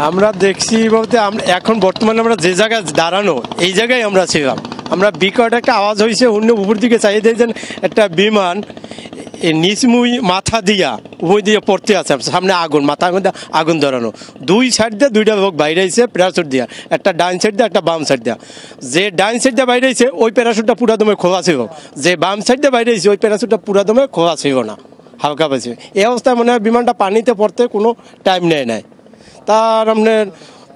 আমরা দেখছি বলতে আমরা এখন বর্তমানে আমরা যে জায়গায় দাঁড়ানো এই জায়গায় আমরা ছিলাম। আমরা বিকট একটা আওয়াজ হয়েছে, অন্য উপর দিকে চাইয়ে দিয়েছেন একটা বিমান নিচমুই মাথা দিয়া উভয় দিয়ে পড়তে আছে, সামনে আগুন, মাথার মধ্যে আগুন ধরানো, দুই সাইড দিয়ে দুইটা লোক বাইরে আইছে প্যারাশুট দিয়া, একটা ডাইন সাইড দিয়ে একটা বাম সাইড দিয়া। যে ডাইন সাইড দিয়ে বাইরে আইছে ওই প্যারাশুটটা পুরা দমে খোলা ছিল, যে বাম সাইড দিয়ে বাইরে আইছে ওই প্যারাশুটটা পুরা দমে খোলা ছিল না, হালকা পাইছে। এই অবস্থায় মনে হয় বিমানটা পানিতে পড়তে কোনো টাইম নেয় নাই। তার আপনার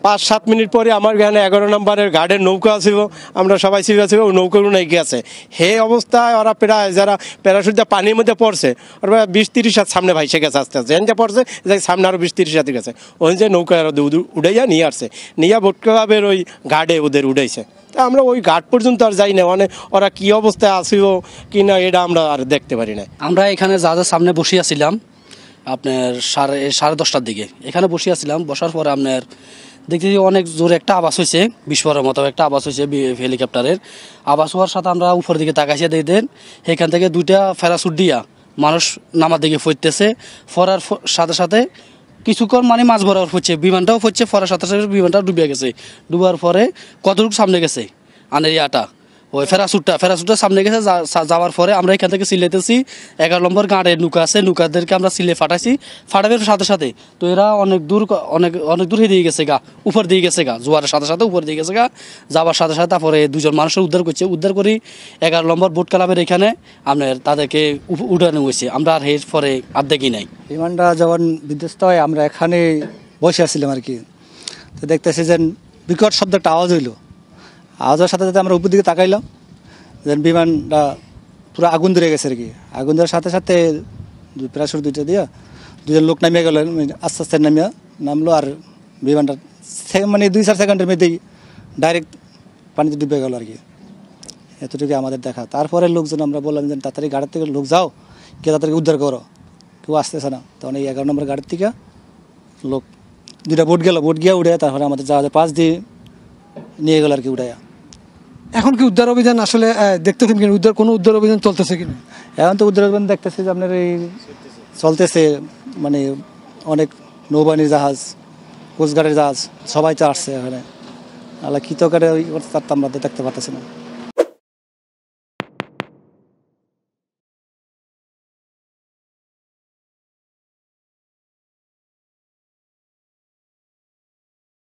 5-7 মিনিট পরে আমার এখানে 11 নম্বরের গার্ডের নৌকা ছিল, আমরা সবাই ছিল ওই নৌকাগুলো নাকি আছে। হে অবস্থায় ওরা প্রায় যারা প্যারাশুট দিয়ে পানির মধ্যে পড়ছে ওরা 20-30 হাত সামনে ভাইসে গেছে, আস্তে আস্তে যে পড়ছে যে সামনে আরও 20-30 হাতে গেছে। ওই যে নৌকা উড়াইয়া নিয়ে আসছে, নিয়ে বোট ক্লাবের ওই গার্ডে ওদের উড়াইছে। তা আমরা ওই ঘাট পর্যন্ত আর যাই না, মানে ওরা কী অবস্থায় আসিল কি না এটা আমরা আর দেখতে পারি না। আমরা এখানে জাহাজের সামনে বসিয়াছিলাম আপনার 10:30টার দিকে, এখানে বসিয়াছিলাম। বসার পরে আপনার দেখতে অনেক জোরে একটা আওয়াজ হয়েছে, বিস্ফোরণের মতো একটা আওয়াজ হয়েছে হেলিকপ্টারের। আওয়াজ হওয়ার সাথে আমরা উপর দিকে তাকাইছে দেখতেন এখান থেকে দুইটা প্যারাশুট দিয়া মানুষ নামার দিকে ফরতেছে। ফরার সাথে সাথে কিছুক্ষণ মানে মাছ বরাবর ফুটছে, বিমানটাও ফুটছে, ফরার সাথে সাথে বিমানটাও ডুবে গেছে। ডুবার পরে কতটুকু সামনে গেছে আনেরিয়াটা, ওই ফেরাসুটটা সামনে গেছে। যাওয়ার পরে আমরা এখান থেকে সিলেতেছি 11 নম্বর গাঁড়ের নৌকা আছে, নৌকাদেরকে আমরা সিলে ফাটাইছি। ফাটাবের সাথে সাথে তো এরা অনেক দূর দিয়ে গেছে গা, উপর দিয়ে গেছে গা, জোয়ারের সাথে সাথে উপর দিয়ে গেছে গা। যাওয়ার সাথে সাথে তারপরে দুজন মানুষের উদ্ধার করছে। উদ্ধার করি 11 নম্বর বোট ক্লাবের এখানে আপনার তাদেরকে উঠানো হয়েছে। আমরা আর এর পরে আর দেখি নাই। বিমানটা যখন বিধ্বস্ত হয় আমরা এখানে বসে আসছিলাম আর কি। তো দেখতেছি যে বিকট শব্দ একটা আওয়াজ হইলো, আওয়াজের সাথে সাথে আমরা উপর দিকে তাকাইলাম, যেন বিমানটা পুরো আগুন ধরে গেছে আর কি। আগুন ধরার সাথে সাথে প্যারাশুট দুইটা দিয়া দুজন লোক নামিয়ে গেল, আস্তে আস্তে নামলো। আর বিমানটা মানে 2-4 সেকেন্ডের মধ্যেই ডাইরেক্ট পানিতে ডুবে গেল আর কি। এতটুকু আমাদের দেখা। তারপরে লোকজন আমরা বললাম যে তাড়াতাড়ি গাড়ির থেকে লোক যাও, কে তাড়াতাড়ি উদ্ধার করো, কেউ আসতেছে না। তখন এই 11 নম্বর গাড়ির থেকে লোক দুইটা বোট গেল, বোট গিয়ে উঠে তারপরে আমাদের জাহাজে পাশ দিয়ে নিয়ে গেল আর কি উঠাইয়া। এখন কি উদ্ধার অভিযান আসলে দেখতেছেন কিনা, কোনো উদ্ধার অভিযান চলতেছে কিনা? এখন তো উদ্ধার অভিযান দেখতেছে যে আপনার এই চলতেছে, মানে অনেক নৌবাহিনীর জাহাজ, কোস্টগার্ডের জাহাজ সবাই তো আসছে এখানে। আল্লাহ কী তো করে আমরা দেখতে পারতেছি না।